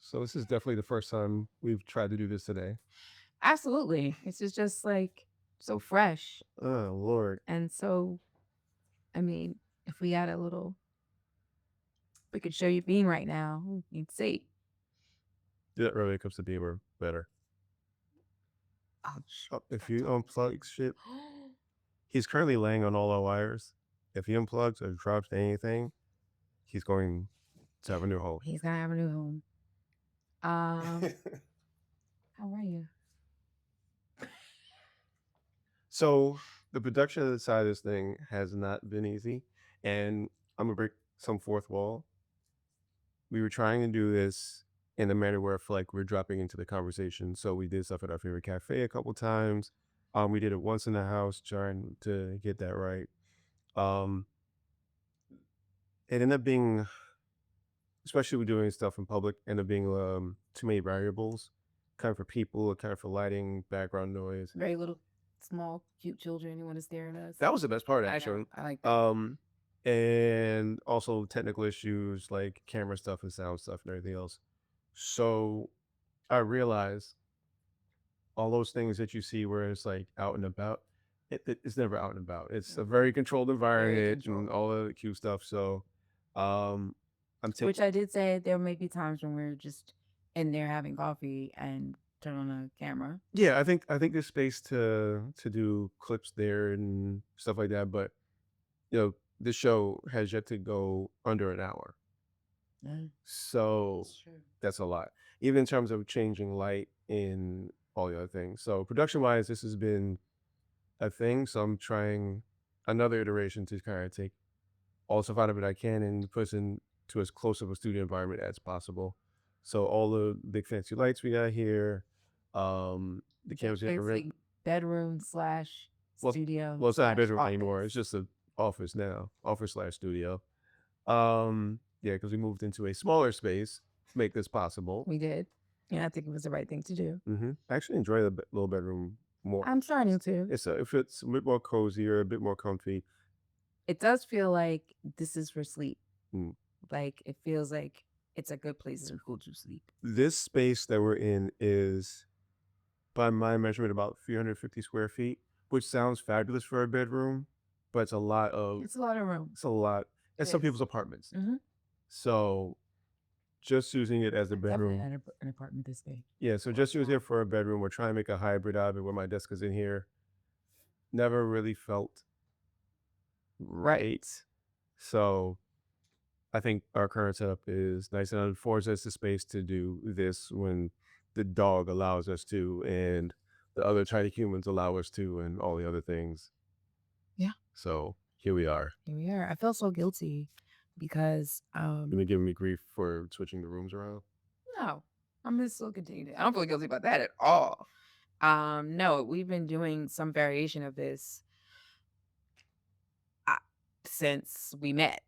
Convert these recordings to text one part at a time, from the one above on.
So this is definitely the first time we've tried to do this today. Absolutely. It's just like so fresh. Oh Lord. And so, I mean, if we had a little, we could show you Beam right now. You'd see. Yeah, really comes to Beamer better. Ouch. If Stop you talking to unplug shit, me. he's currently laying on all our wires. If he unplugs or drops anything, he's going to have a new home. He's gonna have a new home. Um, how are you? So the production of the side of this thing has not been easy, and I'm gonna break some fourth wall. We were trying to do this in a manner where I feel like we're dropping into the conversation. So we did stuff at our favorite cafe a couple times. We did it once in the house, trying to get that right. Um, it ended up being, especially with doing stuff in public, ended up being too many variables, kind of for people, kind of for lighting, background noise. Very little, small, cute children who want to stare at us. That was the best part, I know. actually. I like that. Um, and also technical issues like camera stuff and sound stuff and everything else. So I realized all those things that you see where it's like out and about, it's never out and about. It's a very controlled Very environment and controlled. all of the cute stuff. So, um, I'm Which taking. I did say there may be times when we're just in there having coffee and turn on a camera. Yeah, I think there's space to do clips there and stuff like that. But this show has yet to go under an hour, Mm, so that's true. that's a lot. Even in terms of changing light and all the other things. So production wise, this has been a thing. So I'm trying another iteration to kind of take all the stuff out of it I can and push into as close of a studio environment as possible. So all the big fancy lights we got here, the Big cameras we have fancy bedroom slash well, studio well, it's not a slash bedroom anymore. It's office. just a office now, office slash studio. Yeah, because we moved into a smaller space to make this possible. We did. And I think it was the right thing to do. I actually enjoy the little bedroom more. I'm starting to. It's a bit more cozier, a bit more comfy. It does feel like this is for sleep. Mm. Like it feels like it's a good place to go to sleep. This space that we're in is, by my measurement, about 350 square feet, which sounds fabulous for a bedroom, but it's a lot of. It's a lot of room. It's a lot. It's some people's apartments. Mm-hmm. So just using it as a Definitely bedroom. an apartment this big. Yeah, so just using it for a bedroom. We're trying to make a hybrid out of it where my desk is in here. Never really felt right. So I think our current setup is nice and affords us the space to do this when the dog allows us to, and the other tiny humans allow us to, and all the other things. Yeah. So here we are. Here we are. I feel so guilty because You've been giving me grief for switching the rooms around. no, I'm gonna still continue to. I don't feel guilty about that at all. No, we've been doing some variation of this uh, since we met,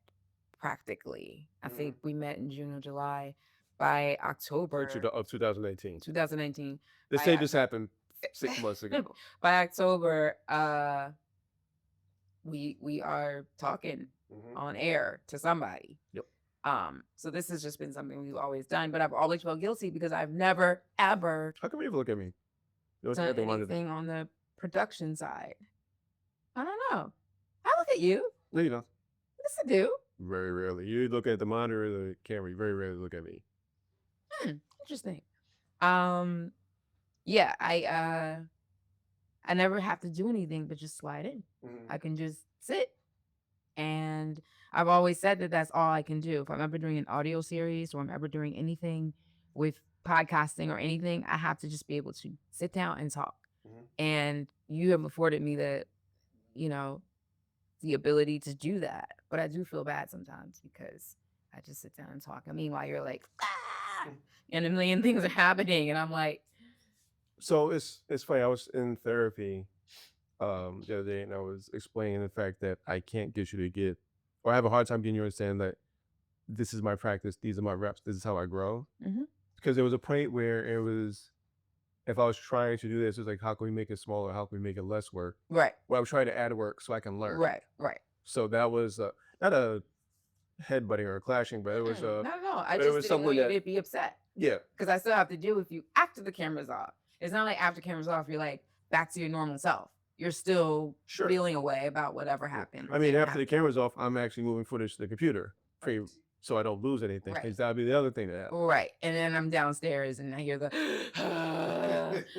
practically. I think we met in June or July. By October Of 2018. 2019, They by say this happened 6 months ago. by October, we are talking on air to somebody. Yep. So this has just been something we've always done, but I've always felt guilty because I've never ever How come you ever look at me? You always done got the monitor. anything on the production side. I don't know. I look at you. No, you don't. Yes, I do. Very rarely. You look at the monitor or the camera. You very rarely look at me. Interesting. Yeah, I never have to do anything but just slide in. I can just sit. And I've always said that that's all I can do. If I'm ever doing an audio series or I'm ever doing anything with podcasting or anything, I have to just be able to sit down and talk. And you have afforded me you know, the ability to do that. But I do feel bad sometimes because I just sit down and talk. And meanwhile, you're like, ah, and a million things are happening. And I'm like, So it's funny. I was in therapy the other day, and I was explaining the fact that I can't get you to get, or I have a hard time getting you to understand that this is my practice, these are my reps, this is how I grow. Because there was a point where it was, if I was trying to do this, it was like, how can we make it smaller? How can we make it less work? right, Well, I'm trying to add work so I can learn. right, right. So that was not a headbutting or clashing, but it was Not at all. I but it just was didn't want something you that to be upset yeah, because I still have to deal with you after the camera's off. It's not like after camera's off, you're like back to your normal self. You're still sure. feeling away about whatever Yeah. happened or I mean, didn't after the happen. camera's off, I'm actually moving footage to the computer, Right. so I don't lose anything. Right. Because that'd be the other thing that happens. Right. And then I'm downstairs and I hear the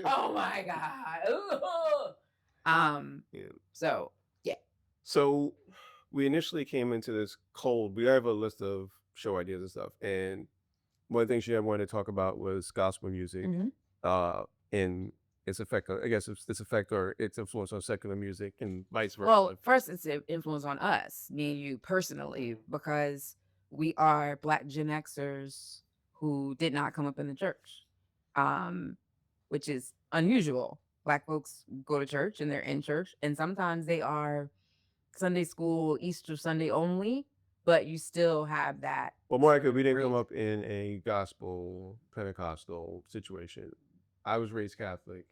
oh my God. Yeah. So yeah. So we initially came into this cold. We have a list of show ideas and stuff, and one of the things you wanted to talk about was gospel music, Mhm. uh, and its effect. I guess its effect or its influence on secular music, and vice Well, versa. first it's an influence on us, me and you personally, because we are Black Gen Xers who did not come up in the church, um, which is unusual. Black folks go to church and they're in church, and sometimes they are Sunday school, Easter Sunday only, but you still have that Well, sort Monica, of we didn't come root. up in a gospel Pentecostal situation. I was raised Catholic.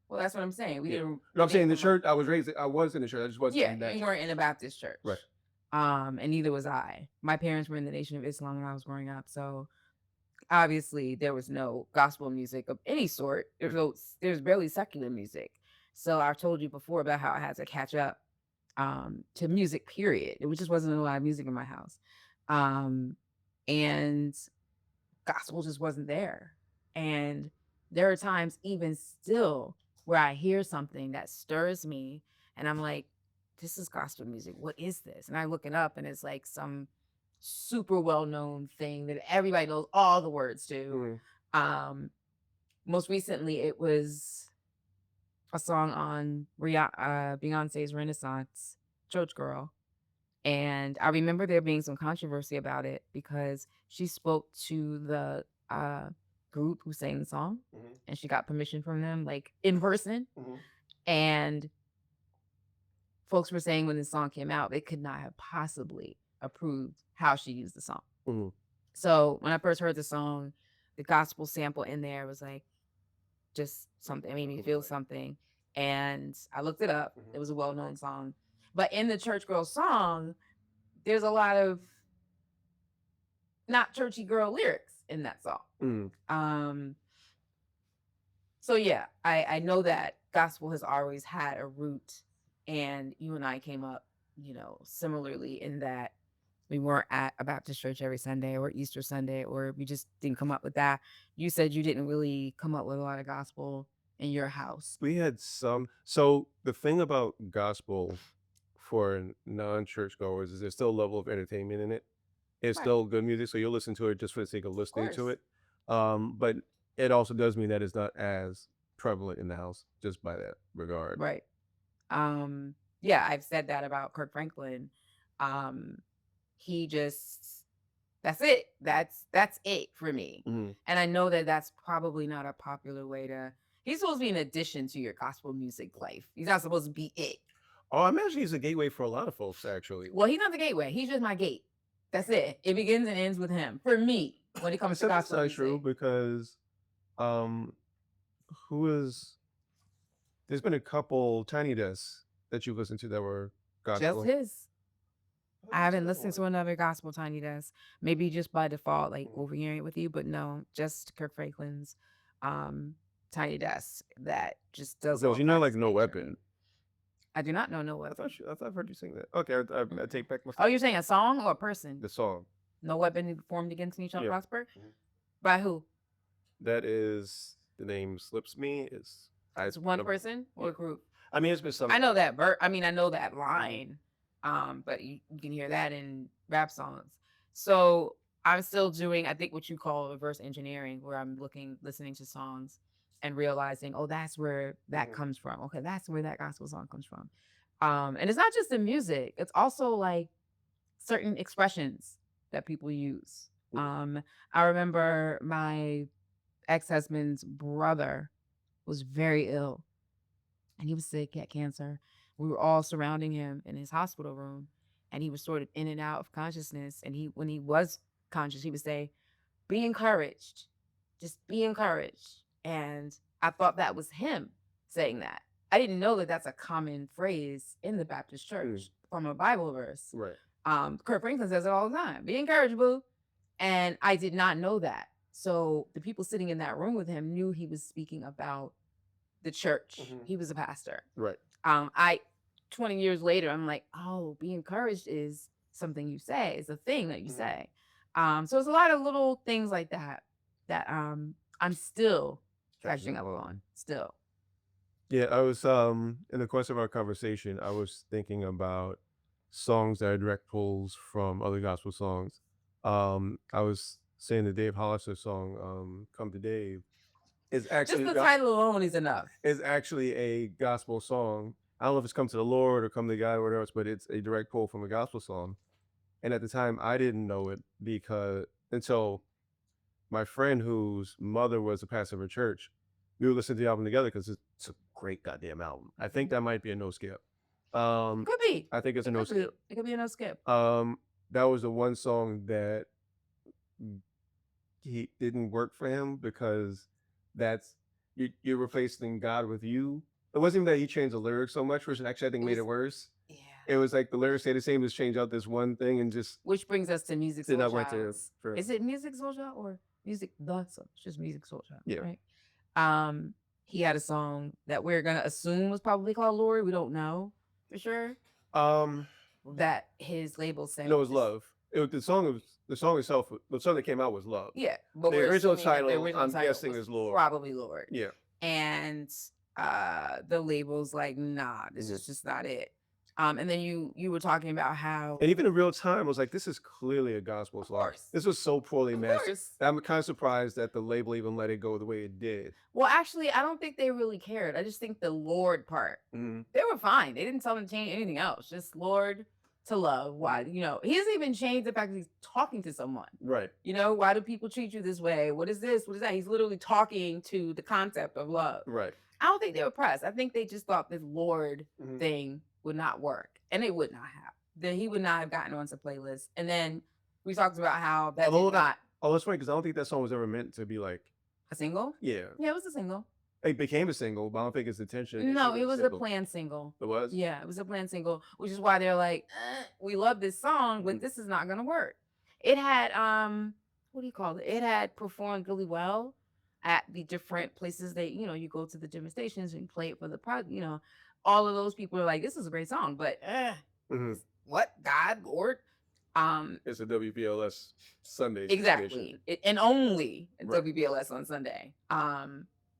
Well, that's what I'm saying. We Yeah. didn't. No, We I'm saying didn't the come up. church. I was in the church. I just wasn't Yeah, in that you church. weren't in a Baptist church. Right. And neither was I. My parents were in the Nation of Islam when I was growing up, so obviously there was no gospel music of any sort. There's barely secular music. So I've told you before about how I had to catch up to music, period. It just wasn't a lot of music in my house. Um, and gospel just wasn't there. And there are times even still where I hear something that stirs me and I'm like, this is gospel music. What is this? And I look it up and it's like some super well-known thing that everybody knows all the words to. Um, Most recently it was a song on Beyonce's Renaissance, Church Girl. And I remember there being some controversy about it because she spoke to the group who sang the song and she got permission from them, like in person. And folks were saying when the song came out, they could not have possibly approved how she used the song. So when I first heard the song, the gospel sample in there was like just something, it made me feel something. And I looked it up. It was a well known song. But in the Church Girl song, there's a lot of not churchy girl lyrics in that song. So yeah, I know that gospel has always had a root, and you and I came up, similarly in that we weren't at a Baptist church every Sunday or Easter Sunday, or we just didn't come up with that. You said you didn't really come up with a lot of gospel in your house. We had some. So the thing about gospel for non-church goers is there's still a level of entertainment in it. It's Right. still good music, so you'll listen to it just for the sake of Of listening to course. it. But it also does mean that it's not as prevalent in the house, just by that regard. Right. Yeah, I've said that about Kirk Franklin. Um, he just that's it. That's it for me. And I know that that's probably not a popular way to. He's supposed to be an addition to your gospel music life. He's not supposed to be it. Oh, I imagine he's a gateway for a lot of folks, actually. Well, he's not the gateway. He's just my gate. That's it. It begins and ends with him for me when it comes to Except that's gospel not music. true because, um, who is? There's been a couple Tiny Desks that you listened to that were gospel. Just his. I haven't listened to another gospel Tiny Desk. Maybe just by default, like overhearing it with you, but no, just Kirk Franklin's Tiny Desk that just does. So all you know, kinds like of No nature. Weapon. I do not know No I Weapon. thought I've heard you sing that. Okay, I take back my Oh, you're saying a song or a person? the song. No weapon formed against me shall Yeah. prosper. By who? That is the name slips me. It's one person or a group. I mean, it's been some. I know that I know that line. But you can hear that in rap songs. So I'm still doing, I think, what you call reverse engineering, where I'm listening to songs and realizing, oh, that's where that comes from. Okay, that's where that gospel song comes from. And it's not just the music; it's also like certain expressions that people use. I remember my ex-husband's brother was very ill and he was sick, he had cancer. We were all surrounding him in his hospital room and he was sort of in and out of consciousness. And when he was conscious, he would say, be encouraged, just be encouraged. And I thought that was him saying that. I didn't know that that's a common phrase in the Baptist church from a Bible verse. Right. Kurt Franklin says it all the time. Be encouraged, boo. And I did not know that. So the people sitting in that room with him knew he was speaking about the church. He was a pastor. Right. I 20 years later, I'm like, oh, be encouraged is something you say. It's a thing that you say. So it's a lot of little things like that that I'm still catching up on. Still. Yeah, I was in the course of our conversation, I was thinking about songs that are direct pulls from other gospel songs. I was saying the Dave Hollister song, "Come to Dave," is Just actually the title alone is enough. is actually a gospel song. I don't know if it's "Come to the Lord" or "Come to God" or whatever else, but it's a direct pull from a gospel song. And at the time, I didn't know it because until my friend whose mother was a pastor of a church, we would listen to the album together because it's a great goddamn album. I think that might be a no skip. Could be. I think it's a It no could be. skip. It could be a no skip. That was the one song that he didn't work for him because that's you're replacing God with you. It wasn't even that he changed the lyrics so much, which actually I think made it worse. Yeah. It was like the lyrics stay the same, just change out this one thing and just Which brings us to Music did Soul not went to Child's. for Is it Music Soul Child or Music the Soul? It's just Music Soul Child, Yeah. right? He had a song that we're gonna assume was probably called Lord. We don't know for sure. That his label saying no, it was Love. It was the song itself. The song that came out was Love. Yeah, but The we're original assuming that title, the original I'm title guessing, was is Lord. probably Lord. Yeah. And the label's like, nah, this is just not it. And then you were talking about how And even in real time, I was like, this is clearly a gospel song. course. This was so poorly Of mastered. course. I'm kind of surprised that the label even let it go the way it did. Well, actually, I don't think they really cared. I just think the Lord part, they were fine. They didn't tell them to change anything else. Just Lord to love. Why, he doesn't even change the fact that he's talking to someone. Right. Why do people treat you this way? What is this? What is that? He's literally talking to the concept of love. Right. I don't think they were pressed. I think they just thought this Lord thing would not work. And it would not have. Then he would not have gotten onto playlists. And then we talked about how that did not. Oh, that's right, because I don't think that song was ever meant to be like a single? Yeah. Yeah, it was a single. It became a single, but I don't think its intention. No, it was a planned single. It was? Yeah, it was a planned single, which is why they're like, we love this song, but this is not gonna work. It had what do you call it? It had performed really well at the different places that you go to the different stations and play it for the all of those people are like, this is a great song, but what God Lord? It's a WBLS Sunday. Exactly. And only WBLS on Sunday.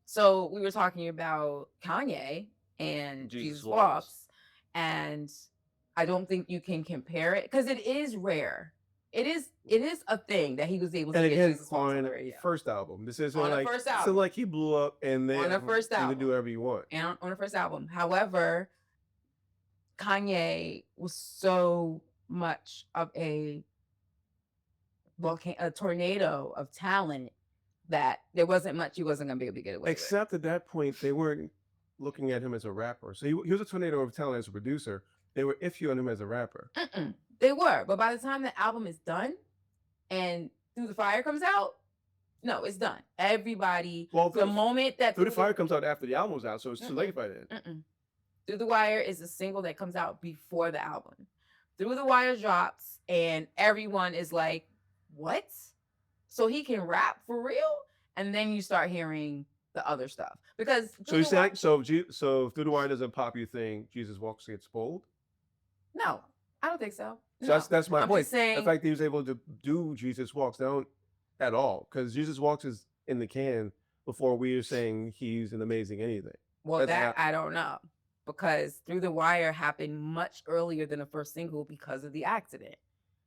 So we were talking about Kanye and Jesus Walks, and I don't think you can compare it because it is rare. It is a thing that he was able to and get again, Jesus Walks on the on radio. first album. This isn't On the like first so album. like he blew up and then On the first you can album. do whatever you want. And on the first album. However, Kanye was so much of a tornado of talent that there wasn't much he wasn't gonna be able to get away Except at that point, they weren't looking at him as a rapper. So he was a tornado of talent as a producer. They were iffy on him as a rapper. They were, but by the time the album is done and Through the Fire comes out, no, it's done. Everybody, the moment that Through the Fire comes out after the album's out, so it's too late by then. Through the Wire is a single that comes out before the album. Through the Wire drops, and everyone is like, what? So he can rap for real? And then you start hearing the other stuff. Because so you say so Through the Wire doesn't pop, you think Jesus Walks gets spoiled? No, I don't think so. So that's my point. Saying, the fact that he was able to do Jesus Walks down at all, because Jesus Walks is in the can before we are saying he's an amazing anything. Well, I don't know, because Through the Wire happened much earlier than the first single because of the accident.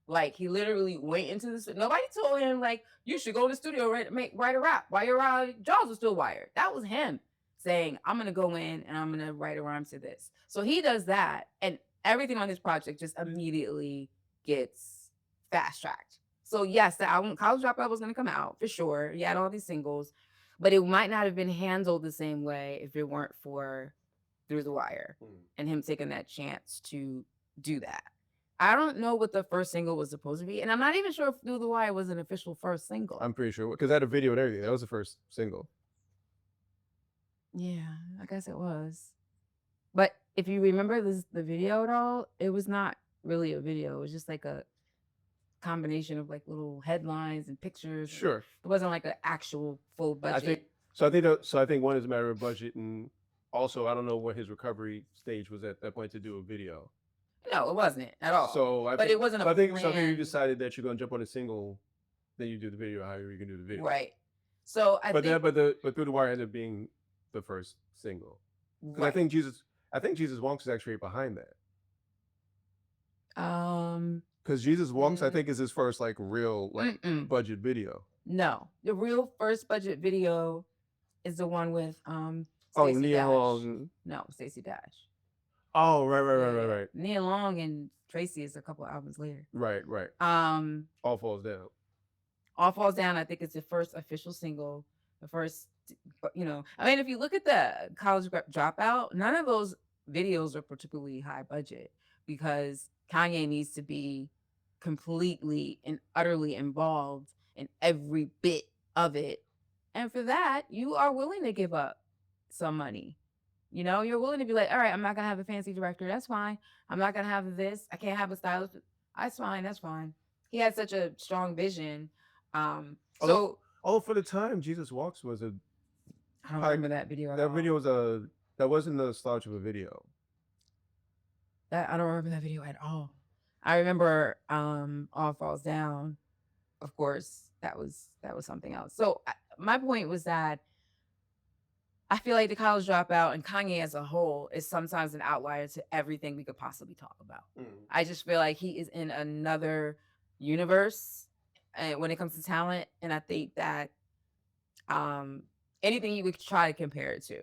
Like, he literally went into this. Nobody told him, like, you should go to the studio write a rap while your jaws are still wired. That was him saying, I'm going to go in and I'm going to write a rhyme to this. So he does that, and everything on this project just immediately gets fast-tracked. So, yes, the album College Dropout was going to come out, for sure. He had all these singles, but it might not have been handled the same way if it weren't for Through the Wire and him taking that chance to do that. I don't know what the first single was supposed to be, and I'm not even sure if Through the Wire was an official first single. I'm pretty sure, because I had a video and everything. That was the first single. Yeah, I guess it was. But if you remember the video at all, it was not really a video. It was just like a combination of like little headlines and pictures. Sure. It wasn't like an actual full I think budget. so. I think one is a matter of budget, and also I don't know what his recovery stage was at that point to do a video. No, it wasn't at all. So I But think it wasn't so. a I think you brand, decided that you're gonna jump on a single, then you do the video. However you can do the video. right? So I But think that, but through the wire ended up being the first single because right. I think Jesus Walks is actually behind that Um, because Jesus Walks I mm, think is his first like real like mm-mm. budget video. No, the real first budget video is the one with Oh, Stacey Nia Dash. Long. No, Stacey Dash. Oh, Yeah, right. Nia Long and Tracy is a couple albums later. Right. Um, All falls down. All Falls Down, I think, is the first official single. The first, I mean, if you look at the Dropout, none of those videos are particularly high budget because Kanye needs to be completely and utterly involved in every bit of it. And for that, you are willing to give up some money. You're willing to be like, all right, I'm not going to have a fancy director. That's fine. I'm not going to have this. I can't have a stylist. That's fine. That's fine. He had such a strong vision. Although, So although for the time, Jesus Walks was a I don't high. remember that video at That all. video was a that wasn't a slouch of a video. I don't remember that video at all. I remember All Falls Down. Of course, that was something else. So my point was that I feel like the College Dropout and Kanye as a whole is sometimes an outlier to everything we could possibly talk about. I just feel like he is in another universe when it comes to talent, and I think that anything you would try to compare it to,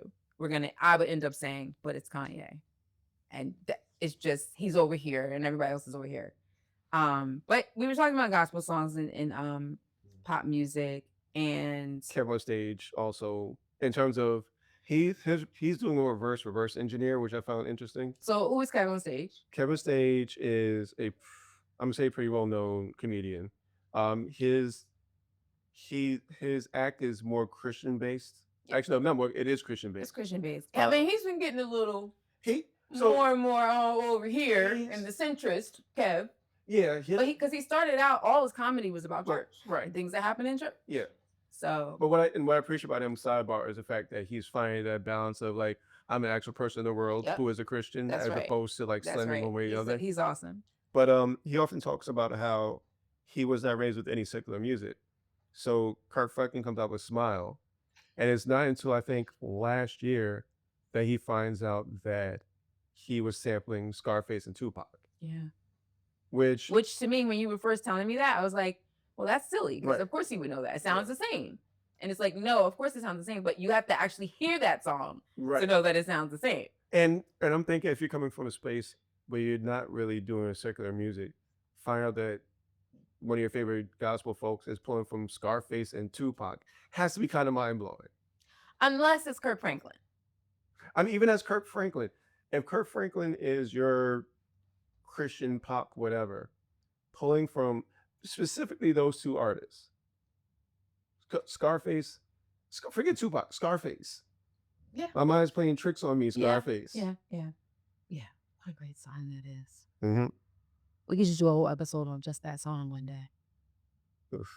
I would end up saying, but it's Kanye, and it's just he's over here and everybody else is over here. But we were talking about gospel songs and pop music and Kev on Stage also in terms of he's doing a reverse engineer, which I found interesting. So who is Kevin on Stage? Kevin Stage is I'm gonna say pretty well known comedian. His act is more Christian based. Actually, no, not more. It is Christian It's based. Christian based. I mean, he's been getting a little He more and more all over here in the centrist, Kev. Yeah, But because he started out, all his comedy was about church, right? And things that happen in church. Yeah. So, but what I appreciate about him sidebar is the fact that he's finding that balance of like I'm an actual person in the world who is a Christian as opposed to like slandering one way or the other. He's awesome. But he often talks about how he was not raised with any secular music. So Kirk Franklin comes out with Smile. And it's not until I think last year that he finds out that he was sampling Scarface and Tupac. Yeah. Which to me, when you were first telling me that, I was like, well, that's silly. Because of course he would know that. It sounds the same. And it's like, no, of course it sounds the same. But you have to actually hear that song to know that it sounds the same. And I'm thinking if you're coming from a space where you're not really doing secular music, find out that one of your favorite gospel folks is pulling from Scarface and Tupac has to be kind of mind-blowing. Unless it's Kirk Franklin. I mean, even as Kirk Franklin, if Kirk Franklin is your Christian pop whatever, pulling from specifically those two artists, Scarface, forget Tupac, Scarface. Yeah. My mind's playing tricks on me, Scarface. Yeah. What a great song that is. Mm-hmm. We could just do a whole episode on just that song one day. Oof.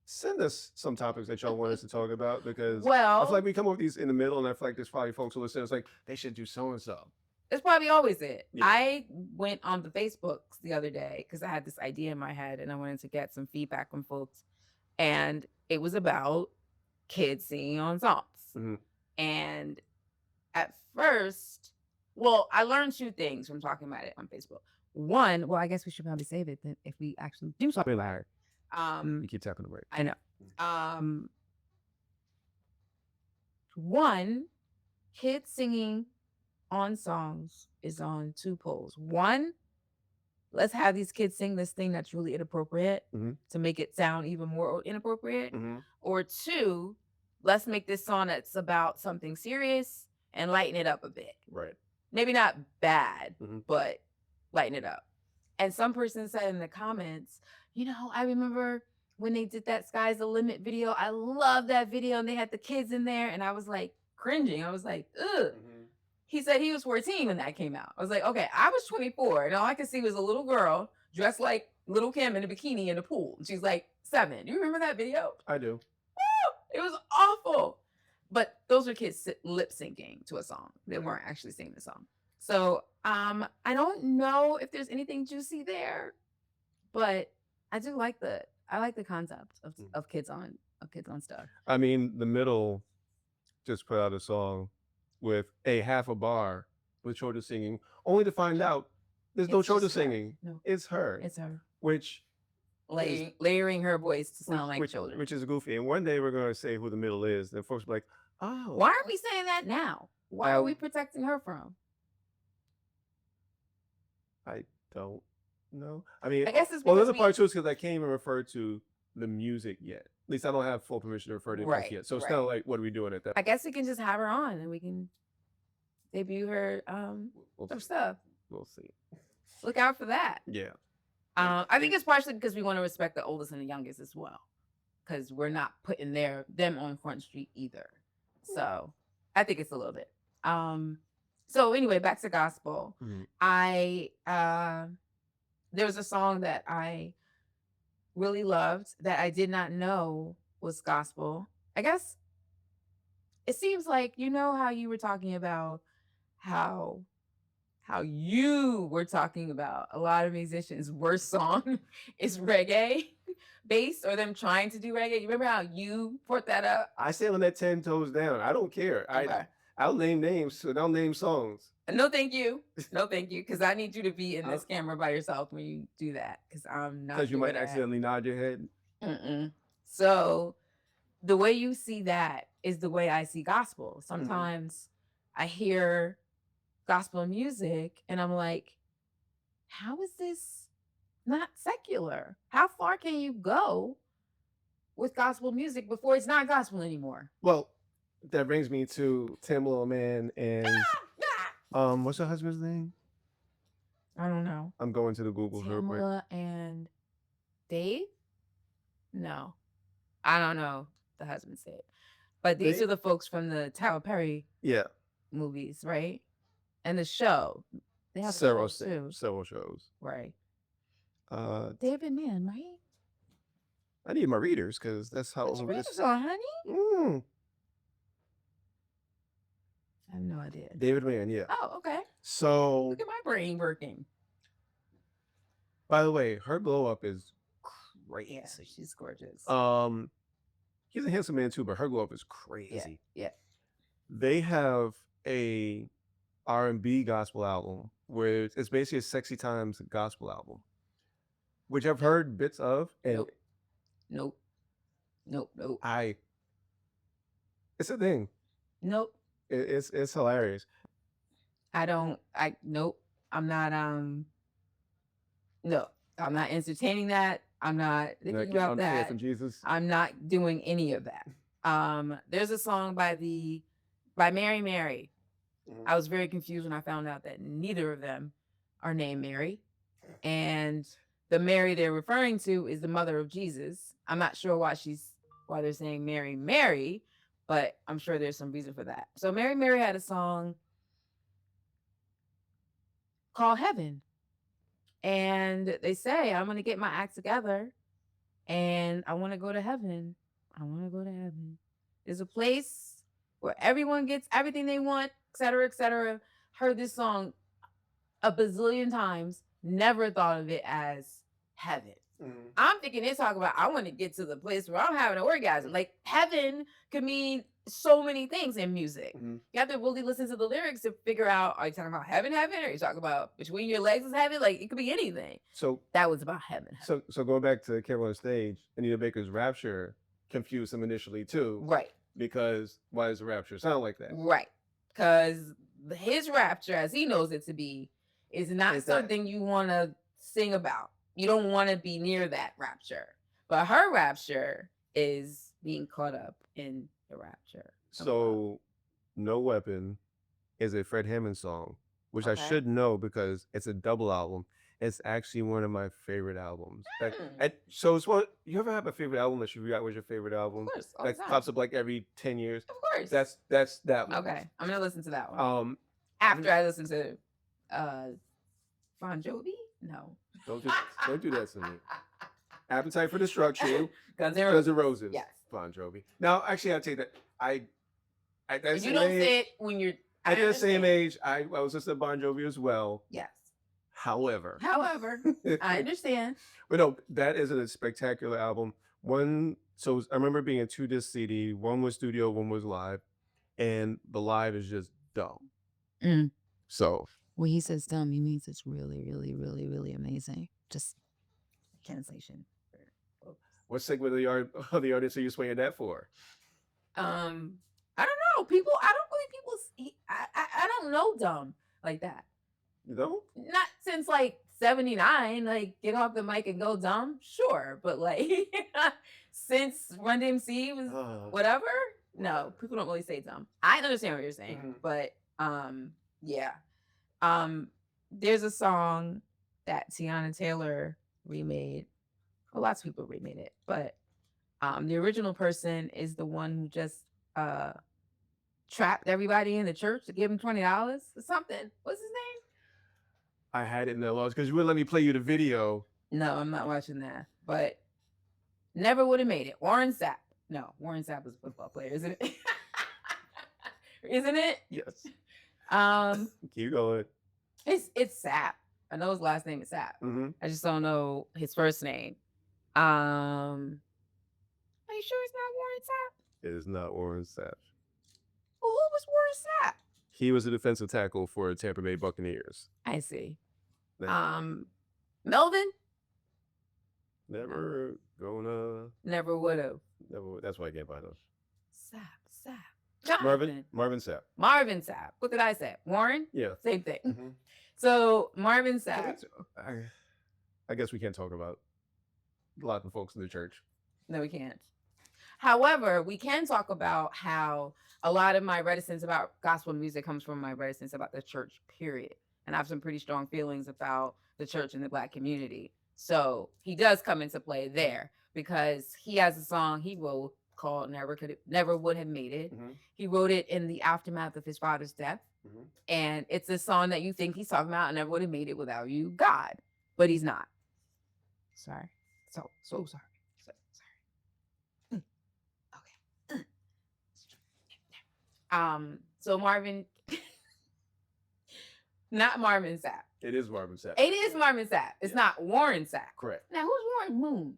Send us some topics that y'all want us to talk about because I feel like we come up with these in the middle and I feel like there's probably folks who listen. It's like they should do so and so. It's probably always it. Yeah. I went on the Facebooks the other day because I had this idea in my head and I wanted to get some feedback from folks. And it was about kids singing on songs. Mm-hmm. And at first, I learned two things from talking about it on Facebook. One, I guess we should probably save it if we actually do something about it. You keep tapping the break. I know. One, kids singing on songs is on two poles. One, let's have these kids sing this thing that's really inappropriate to make it sound even more inappropriate. Mm-hmm. Or two, let's make this song that's about something serious and lighten it up a bit. Right. Maybe not bad, but lighten it up. And some person said in the comments, I remember when they did that Sky's the Limit video. I love that video. And they had the kids in there. And I was like cringing. I was like, ugh. Mm-hmm. He said he was 14 when that came out. I was like, okay, I was 24, and all I could see was a little girl dressed like Little Kim in a bikini in the pool. She's like 7. You remember that video? I do. It was awful. But those were kids lip syncing to a song. They weren't actually singing the song. So I don't know if there's anything juicy there, but I do like the concept of kids on stuff. I mean, the middle just put out a song with a half a bar with children singing, only to find out there's no It's children just her. singing. No, It's her, it's her. which Layering her voice to sound like children. which is goofy. And one day we're going to say who the middle is, and folks will be like, oh, Why aren't we saying that now? Why are we protecting her from? I don't know. I mean, I guess it's well, because there's a part too because I can't even refer to the music yet. At least I don't have full permission to refer to it yet. So it's kind of like, what are we doing at that? I guess we can just have her on and we can debut her some stuff. We'll see. Look out for that. Yeah. I think it's partially because we want to respect the oldest and the youngest as well, because we're not putting them on Front Street either. So I think it's a little bit. So anyway, back to gospel. I there was a song that I really loved that I did not know was gospel. I guess it seems like, you know how you were talking about how you were talking about a lot of musicians' worst song is reggae based, or them trying to do reggae. You remember how you brought that up? I say on that 10 toes down. I don't care. Okay. I'll name names, and I'll name songs. No, thank you. No, thank you. Because I need you to be in this camera by yourself when you do that. Because I'm not. Because you might accidentally nod your head. So the way you see that is the way I see gospel. Sometimes I hear gospel music and I'm like, how is this not secular? How far can you go with gospel music before it's not gospel anymore? Well, that brings me to Tim Little Man and what's her husband's name? I don't know. I'm going to the Googles real quick. Tamla and Dave? No. I don't know the husband's name. But these are the folks from the Tyler Perry movies, right? And the show. They have several shows. Right. David Mann, right? I need my readers because that's how old this is. On, honey? I have no idea. David Mann, yeah. Oh, okay. So look at my brain working. By the way, her glow up is crazy. Yeah, she's gorgeous. He's a handsome man too, but her glow up is crazy. Yeah. They have a R&B gospel album where it's basically a Sexy Times gospel album, which I've heard bits of. And Nope. It's a thing. Nope. It's hilarious. Nope. I'm not no, I'm not entertaining that. I'm not thinking about that. From Jesus. I'm not doing any of that. There's a song by Mary Mary. I was very confused when I found out that neither of them are named Mary. And the Mary they're referring to is the mother of Jesus. I'm not sure why they're saying Mary Mary, but I'm sure there's some reason for that. So Mary Mary had a song called Heaven. And they say, I'm going to get my act together and I want to go to heaven. I want to go to heaven. There's a place where everyone gets everything they want, et cetera, et cetera. Heard this song a bazillion times. Never thought of it as heaven. I'm thinking they're talking about, I want to get to the place where I'm having an orgasm. Like, heaven could mean so many things in music. You have to really listen to the lyrics to figure out, are you talking about heaven, heaven? Or are you talking about between your legs is heaven? Like, it could be anything. So that was about heaven. So going back to Carol on Stage, Anita Baker's Rapture confused him initially too. Right. Because why does the rapture sound like that? Right. Because his rapture, as he knows it to be, is not something you want to sing about. You don't want to be near that rapture. But her rapture is being caught up in the rapture. So No Weapon is a Fred Hammond song, which I should know because it's a double album. It's actually one of my favorite albums. So it's what you ever have a favorite album that you forgot was your favorite album? Of course, that pops up like every 10 years. Of course. That's that one. Okay, I'm gonna listen to that one. After I listened to uh Bon Jovi? No. Don't do that to me. Appetite for Destruction, Guns Guns N' N' Roses, Yes. Bon Jovi. Now, actually, I'll take that. I at that You same don't age, say it when you're. at I that same understand. age, I was listening to Bon Jovi as well. Yes. However, However, I understand. but no, that is a spectacular album. One, so I remember being a 2 disc CD. One was studio, one was live, and the live is just dumb. Mm. So When he says dumb, he means it's really, really, really, really amazing. Just cancellation. what segment of of the audience are you swinging that for? I don't know. People, I don't really I don't know dumb like that. You know? Not since like 79, like get off the mic and go dumb, sure. But like since Run DMC was whatever, no, people don't really say dumb. I understand what you're saying, but yeah. There's a song that Tiana Taylor remade. Well, lots of people remade it, but the original person is the one who just uh trapped everybody in the church to give him $20 or something. What's his name? I had it in the loss because you wouldn't let me play you the video. No, I'm not watching that. But never would have made it. Warren Sapp. No, Warren Sapp was a football player, isn't it? Isn't it? Yes. Um, Keep going. it's Sapp. I know his last name is Sapp. I just don't know his first name. Are you sure it's not Warren Sapp? It is not Warren Sapp. Well, who was Warren Sapp? He was a defensive tackle for Tampa Bay Buccaneers. I see. Yeah. Melvin? Never gonna. Never would have. Never. That's why I can't find him. Sapp. Marvin Sapp. Marvin Sapp. What did I say? Warren? Yeah. Same thing. So Marvin Sapp. I guess we can't talk about a lot of folks in the church. No, we can't. However, we can talk about how a lot of my reticence about gospel music comes from my reticence about the church, period. And I have some pretty strong feelings about the church and the Black community. So he does come into play there because he has a song he wrote called Never Would Have Made It. He wrote it in the aftermath of his father's death. And it's a song that you think he's talking about, I never would have made it without you, God. But he's not. Sorry. So sorry. So Marvin, not Marvin Sapp. It is Marvin Sapp. It is Marvin Sapp. It's not Warren Sapp. Correct. Now, who's Warren Moon?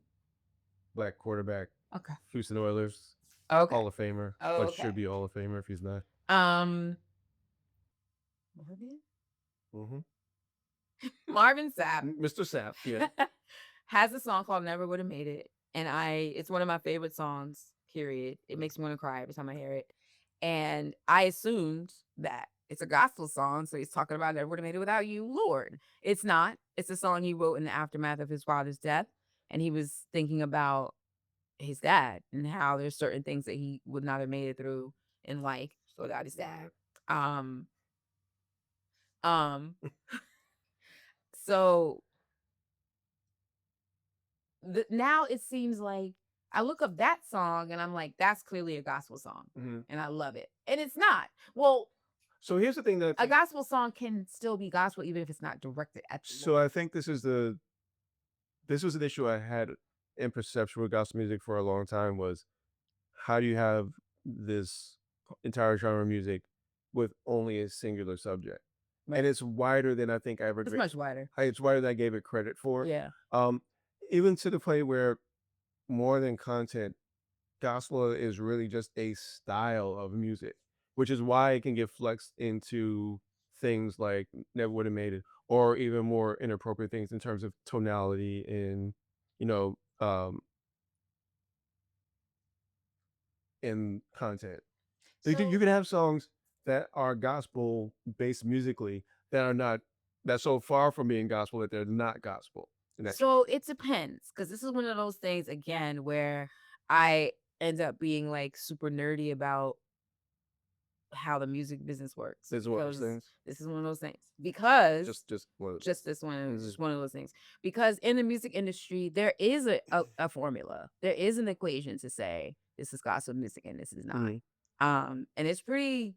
Black quarterback. Okay. Houston Oilers. Okay. Hall of Famer. Oh, But okay. should be Hall of Famer if he's not. Marvin? Marvin Sapp. Mr. Sapp, yeah. Has a song called Never Would Have Made It. And it's one of my favorite songs, period. It makes me want to cry every time I hear it. And I assumed that it's a gospel song, so he's talking about never would have made it without you, Lord. It's not. It's a song he wrote in the aftermath of his father's death, and he was thinking about his dad and how there's certain things that he would not have made it through in life without his dad. So now it seems like I look up that song and I'm like, that's clearly a gospel song. And I love it. And it's not. Well, so here's the thing that a gospel song can still be gospel even if it's not directed at you. So I think this was an issue I had in perception with gospel music for a long time was how do you have this entire genre of music with only a singular subject? Right. And it's wider than I think I ever. It's much wider. It's wider than I gave it credit for. Yeah. Even to the point where more than content, gospel is really just a style of music, which is why it can get flexed into things like Never Would Have Made It, or even more inappropriate things in terms of tonality and, in content. So you can have songs that are gospel based musically that's so far from being gospel that they're not gospel. So it depends, because this is one of those things again where I end up being like super nerdy about how the music business works. This is one of those things. This is one of those things because just one. Just this one. Just one of those things because in the music industry there is a formula. There is an equation to say this is gospel music and this is not. And it's pretty.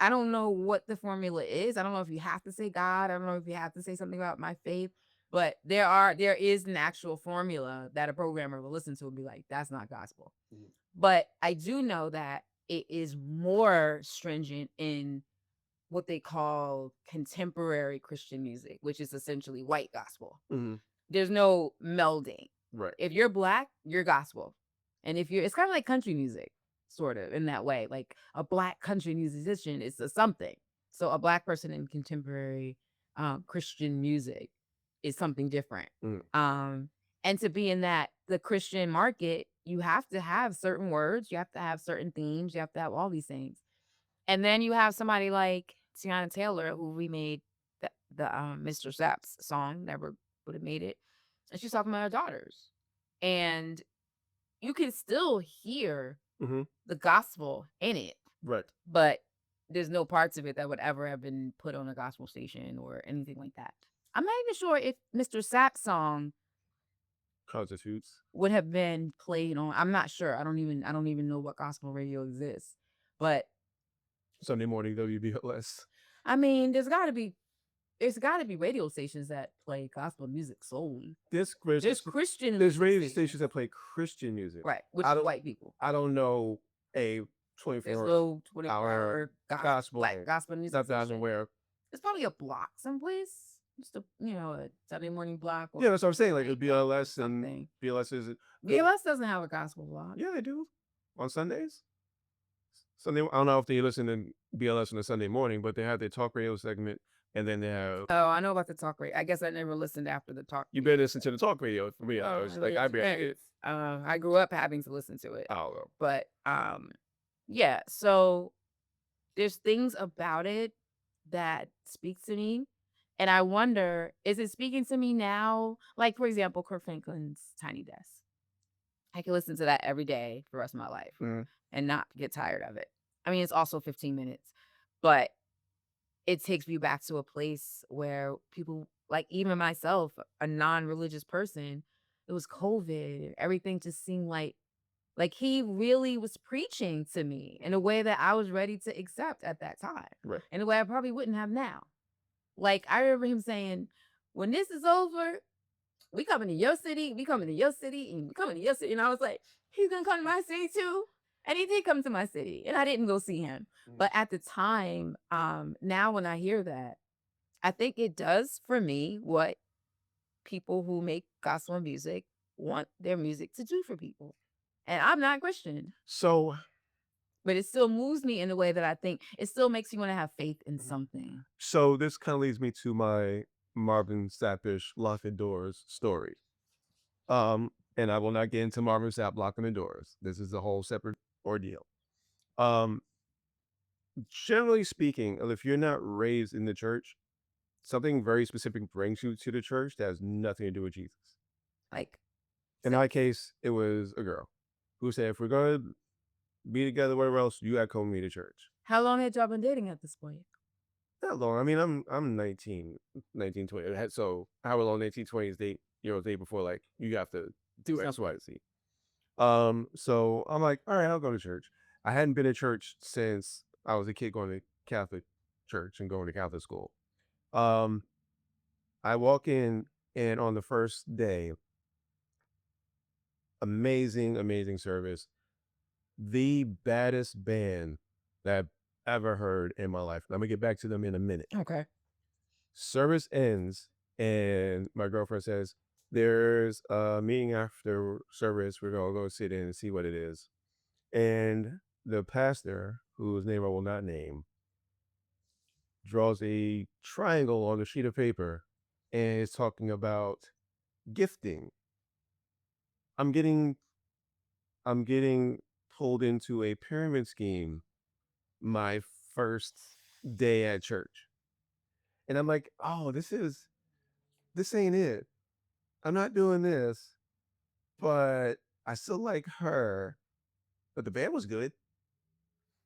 I don't know what the formula is. I don't know if you have to say God. I don't know if you have to say something about my faith, but there is an actual formula that a programmer will listen to and be like, that's not gospel. Mhm. But I do know that it is more stringent in what they call contemporary Christian music, which is essentially white gospel. Mhm. There's no melding. Right. If you're black, you're gospel. And if you're, it's kind of like country music, sort of in that way. Like a black country musician is a something. So a black person in contemporary Christian music is something different. Mm. And to be in that the Christian market, you have to have certain words, you have to have certain themes, you have to have all these things. And then you have somebody like Tiana Taylor who remade the Mr. Saps song, never would have made it. And she's talking about her daughters. And you can still hear Mhm. the gospel in it, Right. but there's no parts of it that would ever have been put on a gospel station or anything like that. I'm not even sure if Mr. Sapp's song Constitutes. would have been played on. I'm not sure. I don't even know what gospel radio exists. But Sunday morning WBLS. I mean, there's got to be radio stations that play gospel music solely. There's There's Christian there's radio stations, stations that play Christian music. right? Which I is don't white people. I don't know a There's 24 no hour 24-hour gospel black gospel music that I'm station. aware of. There's probably a block someplace, just a Sunday morning block or Yeah, that's what I'm saying. Like a night block or BLS and something. BLS is BLS doesn't have a gospel block. yeah, they do on Sundays. Sunday, I don't know if they listen to BLS on a Sunday morning, but they have their talk radio segment, and then they have. Oh, I know about the talk radio. I guess I never listened after the talk. You better listen to the talk radio for me. Oh, Like I bet. I grew up having to listen to it, Oh, but yeah. So there's things about it that speaks to me, and I wonder, is it speaking to me now? Like for example, Kurt Franklin's Tiny Desk. I can listen to that every day for the rest of my life mhm. and not get tired of it. I mean, it's also 15 minutes, but it takes me back to a place where people, like even myself, a non-religious person, it was COVID and everything just seemed like he really was preaching to me in a way that I was ready to accept at that time, Right. in a way I probably wouldn't have now. Like I remember him saying, when this is over, we coming to your city, we coming to your city, and we coming to your city. And I was like, he's gonna come to my city too. And he did come to my city, and I didn't go see him. Mhm. But at the time, now when I hear that, I think it does for me what people who make gospel music want their music to do for people. And I'm not Christian, So, but it still moves me in a way that I think it still makes me want to have faith in Mhm. something. so this kind of leads me to my Marvin Sappish lock the doors story. And I will not get into Marvin Sapp locking the doors. This is a whole separate ordeal. Um, Generally speaking, if you're not raised in the church, something very specific brings you to the church that has nothing to do with Jesus. Like, In our case, it was a girl who said, if we're going to be together, whatever else, you got to come with me to church. how long had y'all been dating at this point? Not long. I mean, I'm 19, 20. So however long 19, 20 is date before, like, you have to do X, Y, Z. So I'm like, all right, I'll go to church. I hadn't been to church since I was a kid going to Catholic church and going to Catholic school. Um, I walk in, and on the first day, amazing, amazing service. The baddest band that I've ever heard in my life. I'm gonna get back to them in a minute. Okay. Service ends, and my girlfriend says, there's a meeting after service. We're gonna go sit in and see what it is. And the pastor, whose name I will not name, draws a triangle on a sheet of paper and is talking about gifting. I'm getting I'm getting pulled into a pyramid scheme my first day at church. And I'm like, oh, this ain't it. I'm not doing this, but I still like her. But the band was good.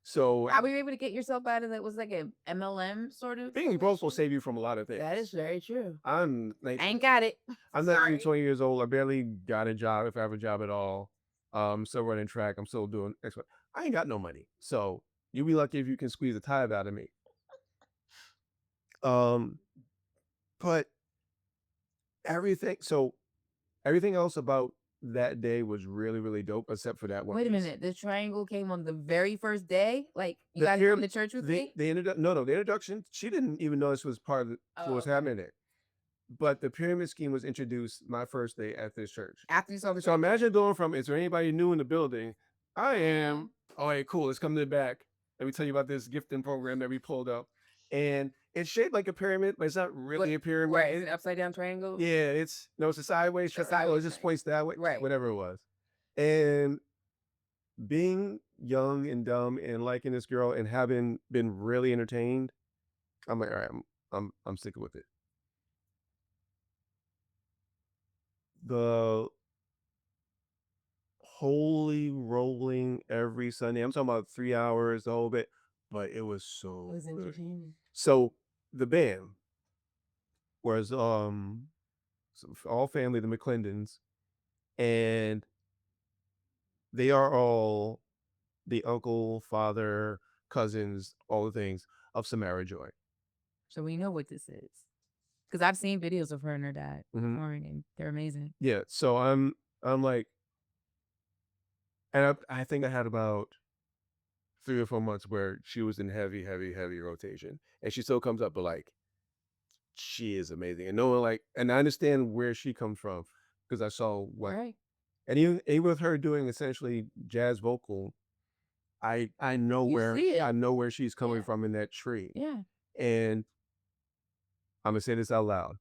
So How were you able to get yourself out of that? Was like a MLM sort of? being broke will save you from a lot of things. That is very true. I'm I 19, ain't got it. I'm not Sorry. even 20 years old. I barely got a job, if I have a job at all. Still running track. I'm still doing X. I ain't got no money. So you'll be lucky if you can squeeze a tithe out of me. Um, but everything else about that day was really, really dope except for that one Wait a piece. minute, the triangle came on the very first day? Like, you The guys come pyram to church with the me? the introdu no, no, the introduction, she didn't even know this was part of what Oh, was okay. happening there. But the pyramid scheme was introduced my first day at this church. After you saw the So triangle. imagine going from, "Is there anybody new in the building?" "I am." Mhm. "All right, cool. Let's come to the back. Let me tell you about this gifting program that we pulled up." And it's shaped like a pyramid, but it's not really What a pyramid. right, is it upside down triangle? Yeah, it's no, it's a sideways The triangle. It sideways just triangle. points that way, Right. whatever it was. And being young and dumb and liking this girl and having been really entertained, I'm like, all right, I'm sticking with it. The holy rolling every Sunday. I'm talking about 3 hours, the whole bit, but it was It so was good. entertaining. So the band was all family, the McClendons, and they are all the uncle, father, cousins, all the things of Samara Joy. So we know what this is. Because I've seen videos of her and her dad Mhm. performing, and they're amazing. Yeah. So I'm like, and I think I had about 3 or 4 months where she was in heavy, heavy, heavy rotation, and she still comes up, but like she is amazing, and knowing like, and I understand where she comes from because I saw what, Right. and even with her doing essentially jazz vocal, You see I it. know where she's coming Yeah. from in that tree, Yeah. and I'm gonna say this out loud.